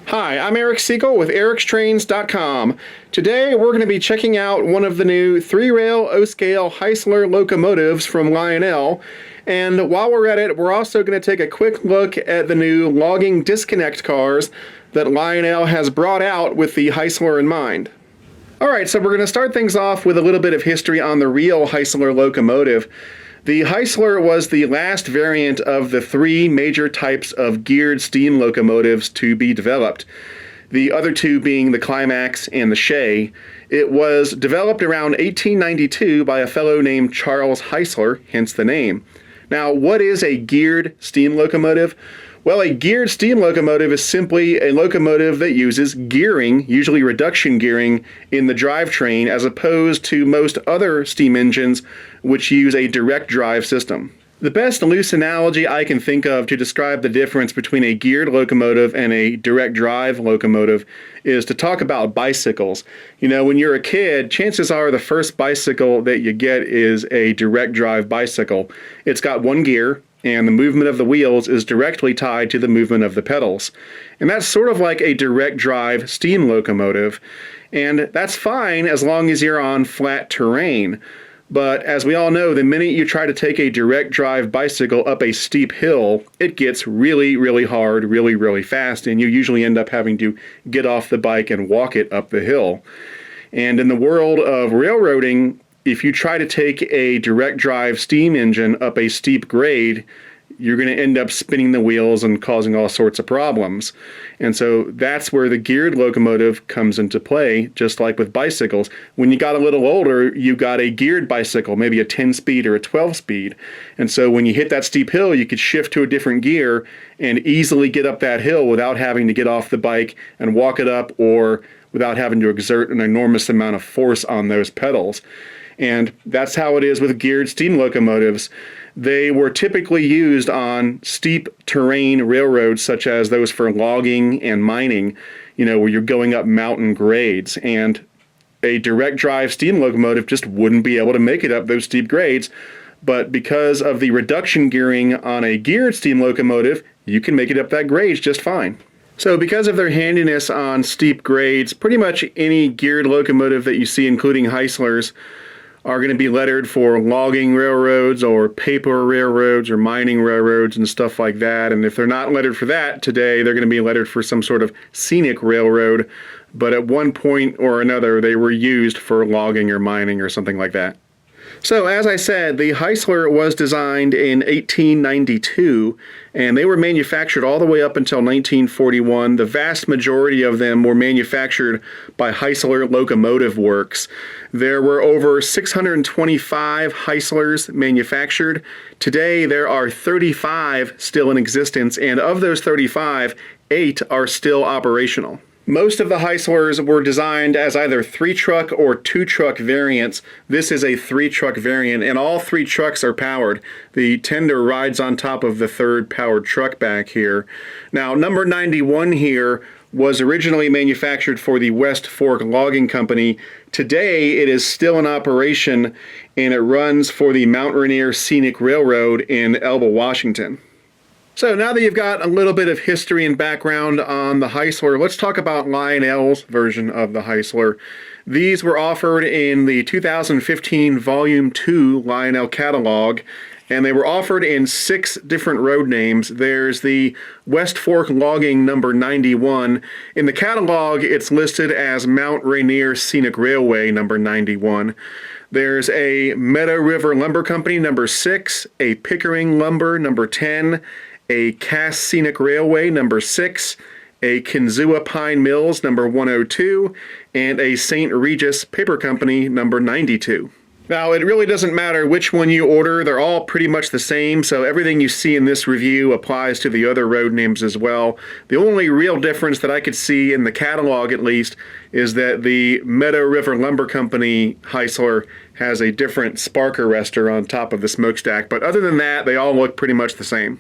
Hi, I'm Eric Siegel with ericstrains.com. Today we're going to be checking out one of the new 3-rail O-scale Heisler locomotives from Lionel. And while we're at it, we're also going to take a quick look at the new logging disconnect cars that Lionel has brought out with the Heisler in mind. Alright, so we're going to start things off with a little bit of history on the real Heisler locomotive. The Heisler was the last variant of the three major types of geared steam locomotives to be developed, the other two being the Climax and the Shay. It was developed around 1892 by a fellow named Charles Heisler, hence the name. Now, what is a geared steam locomotive? Well, a geared steam locomotive is simply a locomotive that uses gearing, usually reduction gearing, in the drivetrain as opposed to most other steam engines which use a direct drive system. The best loose analogy I can think of to describe the difference between a geared locomotive and a direct drive locomotive is to talk about bicycles. You know, when you're a kid, chances are the first bicycle that you get is a direct drive bicycle. It's got one gear, and the movement of the wheels is directly tied to the movement of the pedals. And that's sort of like a direct drive steam locomotive. And that's fine as long as you're on flat terrain. But as we all know, the minute you try to take a direct drive bicycle up a steep hill, it gets really, really hard, really, really fast, and you usually end up having to get off the bike and walk it up the hill. And in the world of railroading, if you try to take a direct drive steam engine up a steep grade, you're going to end up spinning the wheels and causing all sorts of problems. And so that's where the geared locomotive comes into play, just like with bicycles. When you got a little older, you got a geared bicycle, maybe a 10-speed or a 12-speed. And so when you hit that steep hill, you could shift to a different gear and easily get up that hill without having to get off the bike and walk it up, or without having to exert an enormous amount of force on those pedals. And that's how it is with geared steam locomotives. They were typically used on steep terrain railroads, such as those for logging and mining, you know, where you're going up mountain grades. And a direct drive steam locomotive just wouldn't be able to make it up those steep grades. But because of the reduction gearing on a geared steam locomotive, you can make it up that grade just fine. So because of their handiness on steep grades, pretty much any geared locomotive that you see, including Heislers, are going to be lettered for logging railroads or paper railroads or mining railroads and stuff like that. And if they're not lettered for that today, they're going to be lettered for some sort of scenic railroad. But at one point or another, they were used for logging or mining or something like that. So, as I said, the Heisler was designed in 1892, and they were manufactured all the way up until 1941. The vast majority of them were manufactured by Heisler Locomotive Works. There were over 625 Heislers manufactured. Today, there are 35 still in existence, and of those 35, 8 are still operational. Most of the Heislers were designed as either 3-truck or 2-truck variants. This is a 3-truck variant, and all 3 trucks are powered. The tender rides on top of the third powered truck back here. Now, number 91 here was originally manufactured for the West Fork Logging Company. Today, it is still in operation, and it runs for the Mount Rainier Scenic Railroad in Elba, Washington. So now that you've got a little bit of history and background on the Heisler, let's talk about Lionel's version of the Heisler. These were offered in the 2015 Volume 2 Lionel catalog, and they were offered in 6 different road names. There's the West Fork Logging number 91. In the catalog, it's listed as Mount Rainier Scenic Railway number 91. There's a Meadow River Lumber Company number 6, a Pickering Lumber number 10, a Cass Scenic Railway number 6, a Kinzua Pine Mills number 102, and a St. Regis Paper Company number 92. Now, it really doesn't matter which one you order, they're all pretty much the same, so everything you see in this review applies to the other road names as well. The only real difference that I could see in the catalog, at least, is that the Meadow River Lumber Company Heisler has a different spark arrestor on top of the smokestack, but other than that, they all look pretty much the same.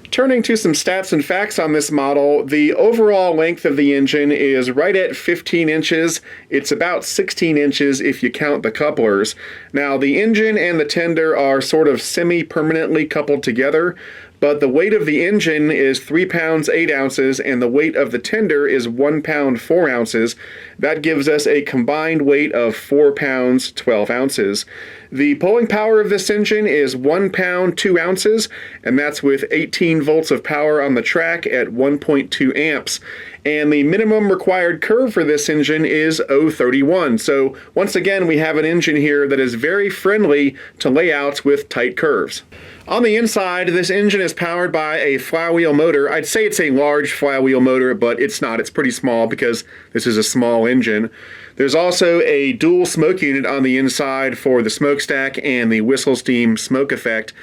Turning to some stats and facts on this model, the overall length of the engine is right at 15 inches. It's about 16 inches if you count the couplers. Now, the engine and the tender are sort of semi-permanently coupled together, but the weight of the engine is 3 pounds 8 ounces and the weight of the tender is 1 pound 4 ounces. That gives us a combined weight of 4 pounds 12 ounces. The pulling power of this engine is 1 pound 2 ounces, and that's with 18 volts of power on the track at 1.2 amps. And the minimum required curve for this engine is 0.31. So once again, we have an engine here that is very friendly to layouts with tight curves. On the inside, this engine is powered by a flywheel motor. I'd say it's a large flywheel motor, but it's not. It's pretty small because this is a small engine. There's also a dual smoke unit on the inside for the smokestack and the whistle steam smoke effect.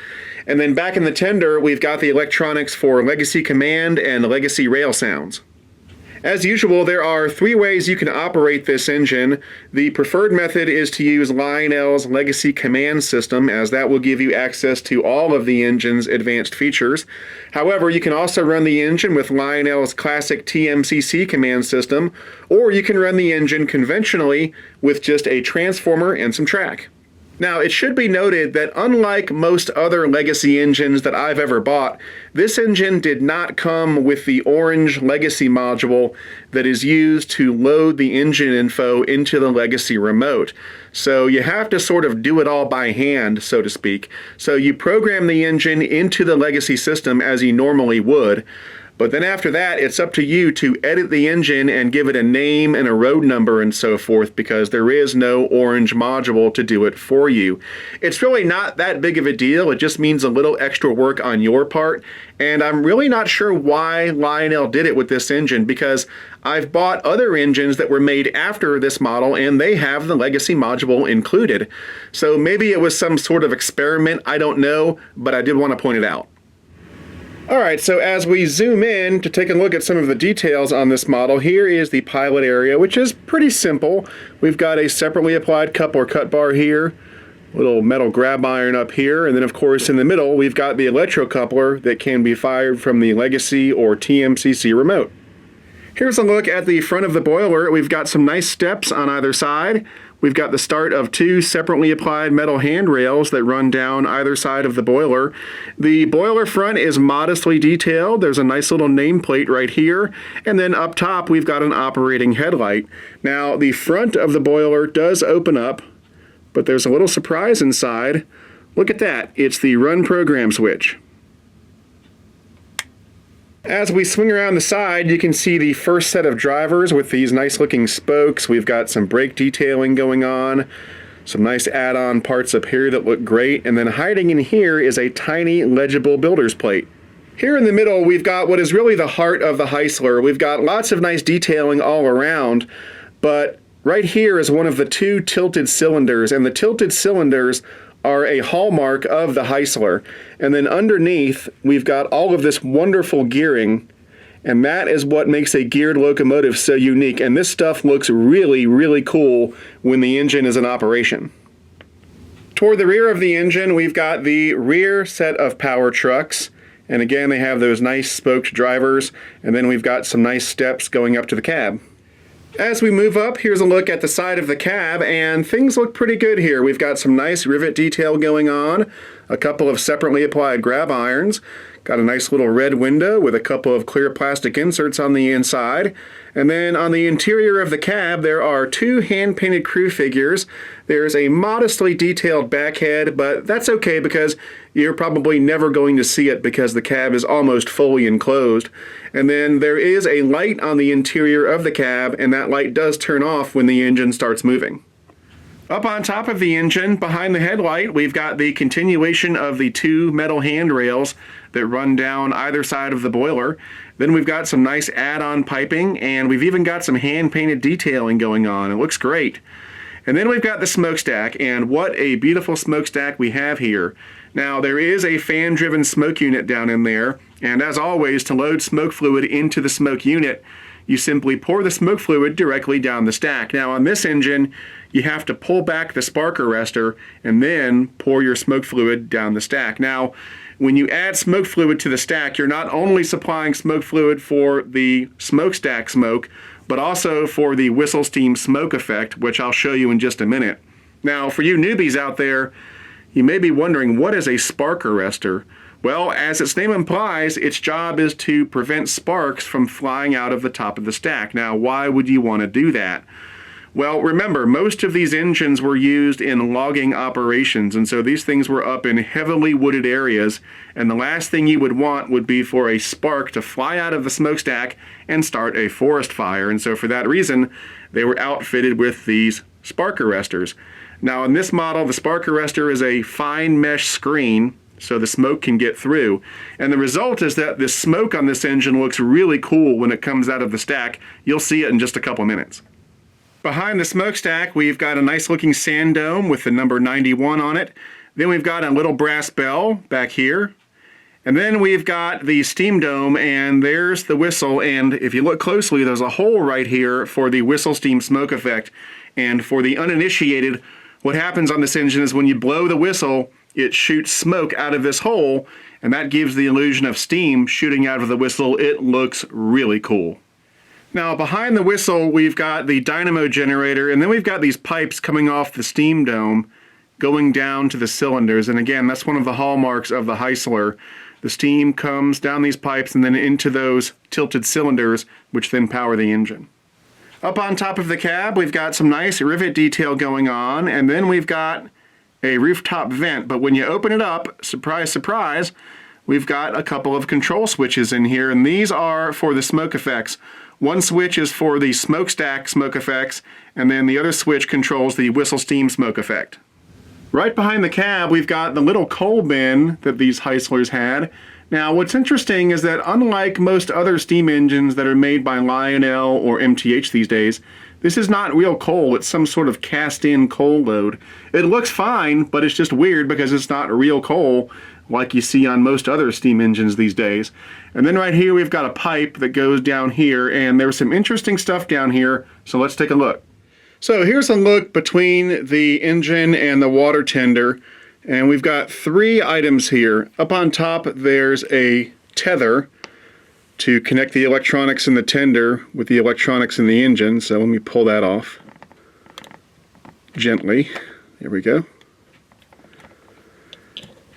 And then back in the tender, we've got the electronics for legacy command and legacy rail sounds. As usual, there are 3 ways you can operate this engine. The preferred method is to use Lionel's legacy command system, as that will give you access to all of the engine's advanced features. However, you can also run the engine with Lionel's classic TMCC command system, or you can run the engine conventionally with just a transformer and some track. Now, it should be noted that unlike most other legacy engines that I've ever bought, this engine did not come with the orange legacy module that is used to load the engine info into the legacy remote. So you have to sort of do it all by hand, so to speak. So you program the engine into the legacy system as you normally would. But then after that, it's up to you to edit the engine and give it a name and a road number and so forth, because there is no orange module to do it for you. It's really not that big of a deal. It just means a little extra work on your part. And I'm really not sure why Lionel did it with this engine, because I've bought other engines that were made after this model and they have the legacy module included. So maybe it was some sort of experiment, I don't know, but I did want to point it out. Alright, so as we zoom in to take a look at some of the details on this model, here is the pilot area, which is pretty simple. We've got a separately applied coupler cut bar here, little metal grab iron up here, and then of course in the middle we've got the electrocoupler that can be fired from the legacy or TMCC remote. Here's a look at the front of the boiler. We've got some nice steps on either side. We've got the start of 2 separately applied metal handrails that run down either side of the boiler. The boiler front is modestly detailed. There's a nice little nameplate right here. And then up top, we've got an operating headlight. Now, the front of the boiler does open up, but there's a little surprise inside. Look at that. It's the run program switch. As we swing around the side, you can see the first set of drivers with these nice looking spokes. We've got some brake detailing going on, some nice add-on parts up here that look great, and then hiding in here is a tiny legible builder's plate. Here in the middle, we've got what is really the heart of the Heisler. We've got lots of nice detailing all around, but right here is one of the 2 tilted cylinders, and the tilted cylinders are a hallmark of the Heisler. And then underneath, we've got all of this wonderful gearing, and that is what makes a geared locomotive so unique. And this stuff looks really, really cool when the engine is in operation. Toward the rear of the engine, we've got the rear set of power trucks. And again, they have those nice spoked drivers, and then we've got some nice steps going up to the cab. As we move up, here's a look at the side of the cab, and things look pretty good here. We've got some nice rivet detail going on, a couple of separately applied grab irons, got a nice little red window with a couple of clear plastic inserts on the inside, and then on the interior of the cab there are 2 hand-painted crew figures. There's a modestly detailed backhead, but that's okay because you're probably never going to see it because the cab is almost fully enclosed. And then there is a light on the interior of the cab, and that light does turn off when the engine starts moving. Up on top of the engine, behind the headlight, we've got the continuation of the 2 metal handrails that run down either side of the boiler. Then we've got some nice add-on piping, and we've even got some hand-painted detailing going on. It looks great. And then we've got the smokestack, and what a beautiful smokestack we have here. Now, there is a fan-driven smoke unit down in there, and as always, to load smoke fluid into the smoke unit, you simply pour the smoke fluid directly down the stack. Now, on this engine, you have to pull back the spark arrestor and then pour your smoke fluid down the stack. Now, when you add smoke fluid to the stack, you're not only supplying smoke fluid for the smokestack smoke, but also for the whistle steam smoke effect, which I'll show you in just a minute. Now, for you newbies out there, you may be wondering, what is a spark arrestor? Well, as its name implies, its job is to prevent sparks from flying out of the top of the stack. Now, why would you want to do that? Well, remember, most of these engines were used in logging operations, and so these things were up in heavily wooded areas, and the last thing you would want would be for a spark to fly out of the smokestack and start a forest fire. And so for that reason, they were outfitted with these spark arresters. Now, in this model, the spark arrestor is a fine mesh screen, so the smoke can get through. And the result is that the smoke on this engine looks really cool when it comes out of the stack. You'll see it in just a couple minutes. Behind the smokestack, we've got a nice looking sand dome with the number 91 on it. Then we've got a little brass bell back here. And then we've got the steam dome, and there's the whistle. And if you look closely, there's a hole right here for the whistle steam smoke effect. And for the uninitiated, what happens on this engine is when you blow the whistle, it shoots smoke out of this hole, and that gives the illusion of steam shooting out of the whistle. It looks really cool. Now, behind the whistle, we've got the dynamo generator, and then we've got these pipes coming off the steam dome going down to the cylinders. And again, that's one of the hallmarks of the Heisler. The steam comes down these pipes and then into those tilted cylinders, which then power the engine. Up on top of the cab, we've got some nice rivet detail going on, and then we've got a rooftop vent. But when you open it up, surprise, surprise, we've got a couple of control switches in here, and these are for the smoke effects. One switch is for the smokestack smoke effects, and then the other switch controls the whistle steam smoke effect. Right behind the cab, we've got the little coal bin that these Heislers had. Now, what's interesting is that unlike most other steam engines that are made by Lionel or MTH these days, this is not real coal. It's some sort of cast-in coal load. It looks fine, but it's just weird because it's not real coal like you see on most other steam engines these days. And then right here we've got a pipe that goes down here, and there's some interesting stuff down here, so let's take a look. So here's a look between the engine and the water tender, and we've got three items here. Up on top there's a tether to connect the electronics in the tender with the electronics in the engine, so let me pull that off gently. There we go.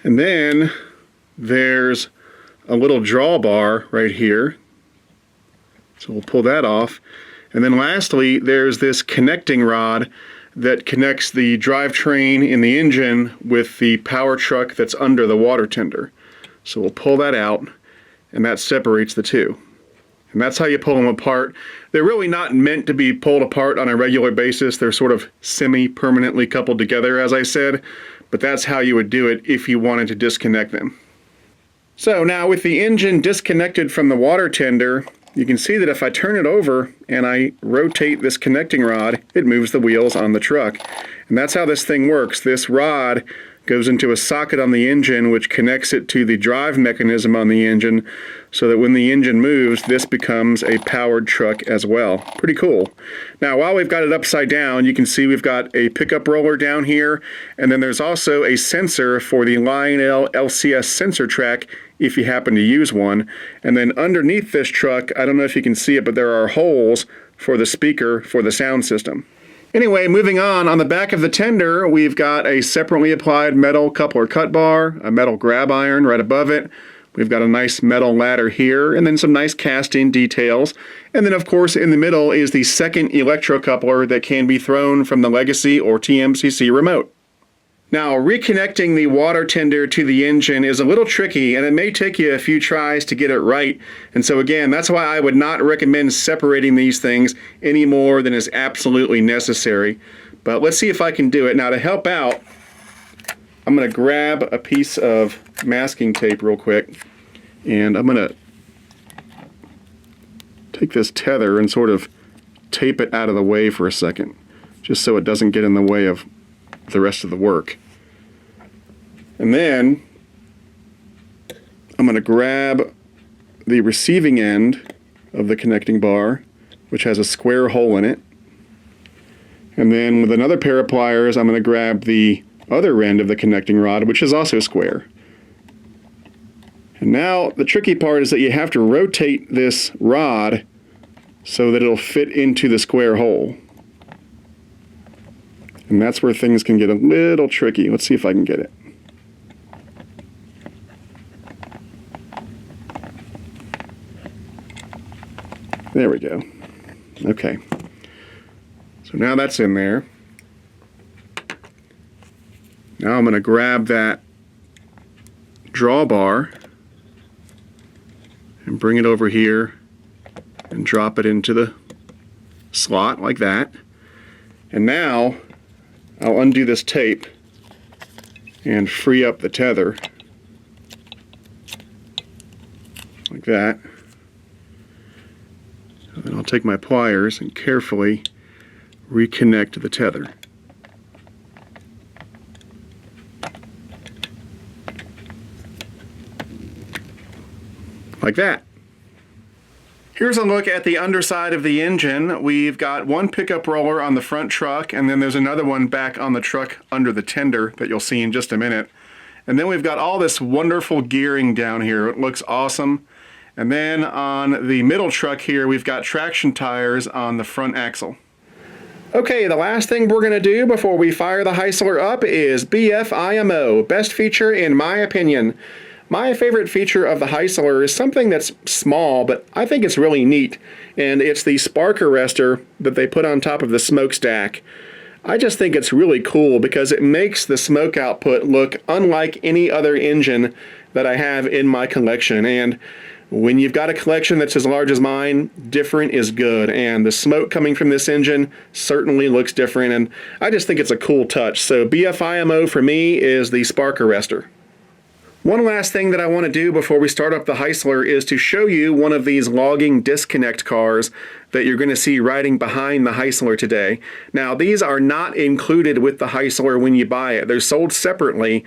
And then there's a little drawbar right here. So we'll pull that off. And then lastly, there's this connecting rod that connects the drivetrain in the engine with the power truck that's under the water tender. So we'll pull that out, and that separates the two. And that's how you pull them apart. They're really not meant to be pulled apart on a regular basis. They're sort of semi-permanently coupled together, as I said. But that's how you would do it if you wanted to disconnect them. So now with the engine disconnected from the water tender, you can see that if I turn it over and I rotate this connecting rod, it moves the wheels on the truck. And that's how this thing works. This rod goes into a socket on the engine which connects it to the drive mechanism on the engine so that when the engine moves, this becomes a powered truck as well. Pretty cool. Now, while we've got it upside down, you can see we've got a pickup roller down here, and then there's also a sensor for the Lionel LCS sensor track if you happen to use one. And then underneath this truck, I don't know if you can see it, but there are holes for the speaker for the sound system. Anyway, moving on the back of the tender, we've got a separately applied metal coupler cut bar, a metal grab iron right above it. We've got a nice metal ladder here, and then some nice cast-in details. And then, of course, in the middle is the second electrocoupler that can be thrown from the Legacy or TMCC remote. Now, reconnecting the water tender to the engine is a little tricky, and it may take you a few tries to get it right. And so again, that's why I would not recommend separating these things any more than is absolutely necessary. But let's see if I can do it. Now, to help out, I'm going to grab a piece of masking tape real quick, and I'm going to take this tether and sort of tape it out of the way for a second, just so it doesn't get in the way of the rest of the work. And then I'm going to grab the receiving end of the connecting bar, which has a square hole in it. And then with another pair of pliers, I'm going to grab the other end of the connecting rod, which is also square. And now the tricky part is that you have to rotate this rod so that it'll fit into the square hole. And that's where things can get a little tricky. Let's see if I can get it. There we go. Okay. So now that's in there. Now I'm going to grab that drawbar and bring it over here and drop it into the slot like that. And now I'll undo this tape and free up the tether like that. And then I'll take my pliers and carefully reconnect the tether. Like that. Here's a look at the underside of the engine. We've got one pickup roller on the front truck, and then there's another one back on the truck under the tender that you'll see in just a minute. And then we've got all this wonderful gearing down here. It looks awesome. And then on the middle truck here, we've got traction tires on the front axle. Okay, the last thing we're going to do before we fire the Heisler up is BFIMO, best feature in my opinion. My favorite feature of the Heisler is something that's small, but I think it's really neat, and it's the spark arrestor that they put on top of the smokestack. I just think it's really cool because it makes the smoke output look unlike any other engine that I have in my collection, and when you've got a collection that's as large as mine, different is good, and the smoke coming from this engine certainly looks different, and I just think it's a cool touch. So BFIMO for me is the spark arrestor. One last thing that I want to do before we start up the Heisler is to show you one of these logging disconnect cars that you're going to see riding behind the Heisler today. Now, these are not included with the Heisler when you buy it. They're sold separately,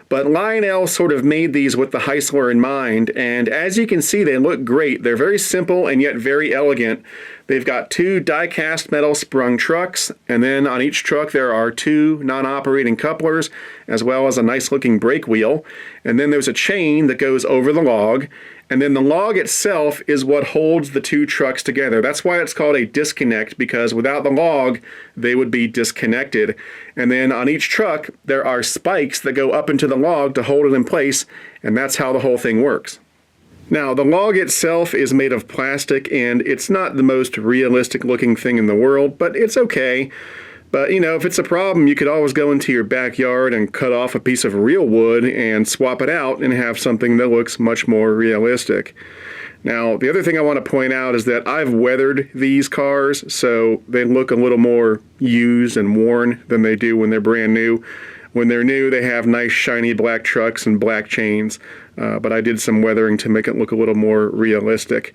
but Lionel sort of made these with the Heisler in mind, and as you can see, they look great. They're very simple and yet very elegant. They've got two die-cast metal sprung trucks, and then on each truck there are two non-operating couplers, as well as a nice-looking brake wheel. And then there's a chain that goes over the log, and then the log itself is what holds the two trucks together. That's why it's called a disconnect, because without the log, they would be disconnected. And then on each truck, there are spikes that go up into the log to hold it in place, and that's how the whole thing works. Now, the log itself is made of plastic, and it's not the most realistic looking thing in the world, but it's okay. But, you know, if it's a problem, you could always go into your backyard and cut off a piece of real wood and swap it out and have something that looks much more realistic. Now, the other thing I want to point out is that I've weathered these cars, so they look a little more used and worn than they do when they're brand new. When they're new, they have nice shiny black trucks and black chains, but I did some weathering to make it look a little more realistic.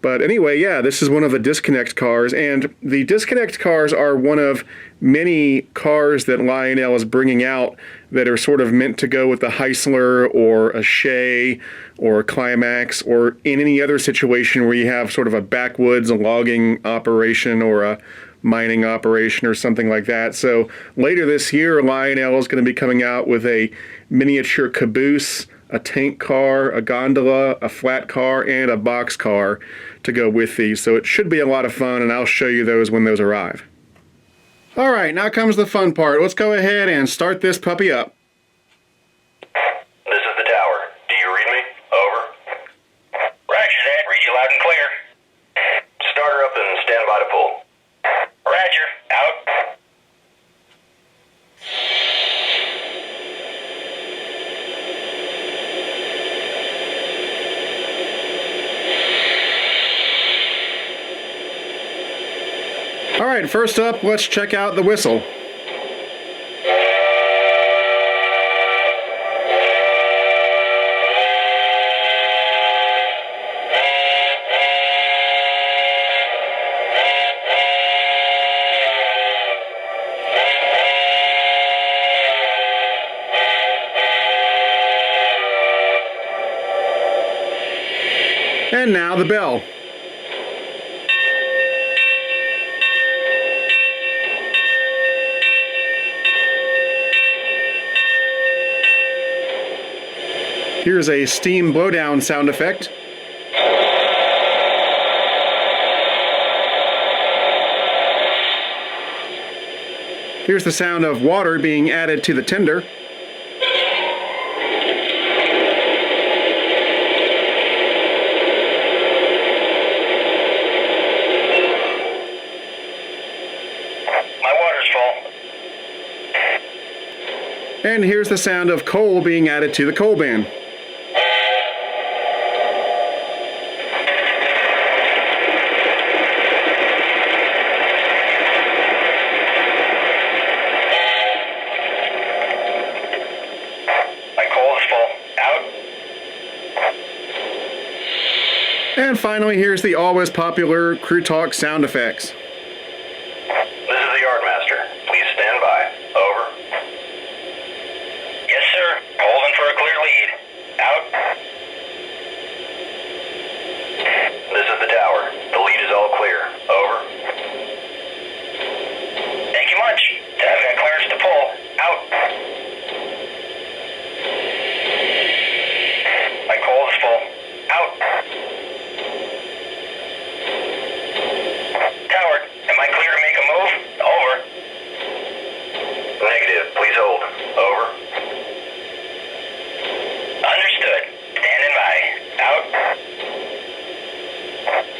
But anyway, yeah, this is one of the disconnect cars, and the disconnect cars are one of many cars that Lionel is bringing out that are sort of meant to go with the Heisler or a Shea or a Climax or in any other situation where you have sort of a backwoods logging operation or a mining operation or something like that. So later this year, Lionel is going to be coming out with a miniature caboose, a tank car, a gondola, a flat car, and a box car to go with these. So it should be a lot of fun, and I'll show you those when those arrive. All right, now comes the fun part. Let's go ahead and start this puppy up. This is the tower. Do you read me? Over. Roger that. Read you loud and clear. Start her up and stand by to pull. Roger. Out. All right, first up, let's check out the whistle. And now the bell. Here's a steam blowdown sound effect. Here's the sound of water being added to the tender. And here's the sound of coal being added to the coal bin. My coal is full. Out. And finally, here's the always popular crew talk sound effects. This is the Yardmaster. Please stand by. Over. Yes, sir. Holding for a clear lead. Out. This is the tower. The lead is all clear. Over. Thank you much. I've got clearance to pull. Out. My coal is full. Out. Tower, am I clear to make a move? Over. Negative. Please hold. Over. Understood. Standing by. Out.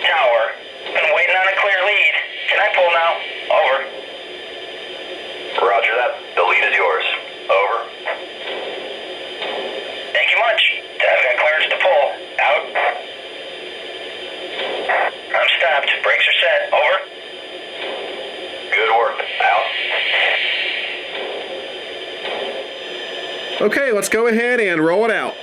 Tower, been waiting on a clear lead. Can I pull now? Over. Roger that. The lead is yours. Over. Thank you much. I've got clearance to pull. Out. I'm stopped. Brakes are set. Over. Good work. Out. Okay, let's go ahead and roll it out.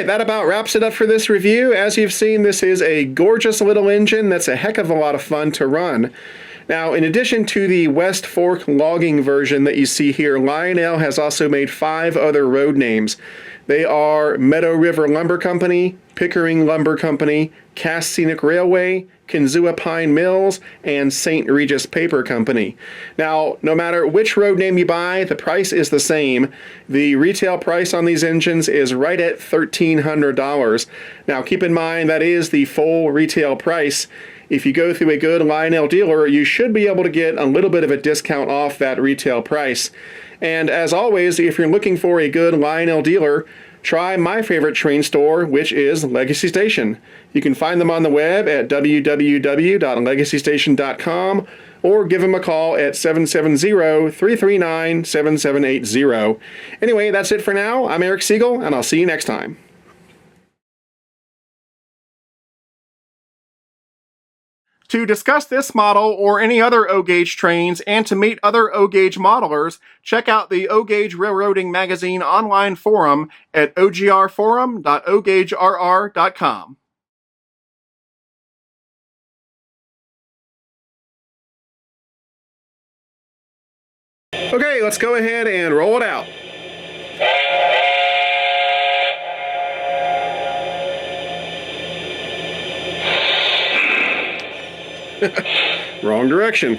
right, that about wraps it up for this review. As you've seen, this is a gorgeous little engine that's a heck of a lot of fun to run. Now, in addition to the West Fork logging version that you see here, Lionel has also made 5 other road names. They are Meadow River Lumber Company, Pickering Lumber Company, Cass Scenic Railway, Kinzua Pine Mills, and St. Regis Paper Company. Now, no matter which road name you buy, the price is the same. The retail price on these engines is right at $1,300. Now, keep in mind that is the full retail price. If you go through a good Lionel dealer, you should be able to get a little bit of a discount off that retail price. And as always, if you're looking for a good Lionel dealer, try my favorite train store, which is Legacy Station. You can find them on the web at www.legacystation.com or give them a call at 770-339-7780. Anyway, that's it for now. I'm Eric Siegel, and I'll see you next time. To discuss this model or any other O-Gauge trains and to meet other O-Gauge modelers, check out the O-Gauge Railroading Magazine online forum at ogrforum.ogaugerr.com. Okay, let's go ahead and roll it out. Wrong direction.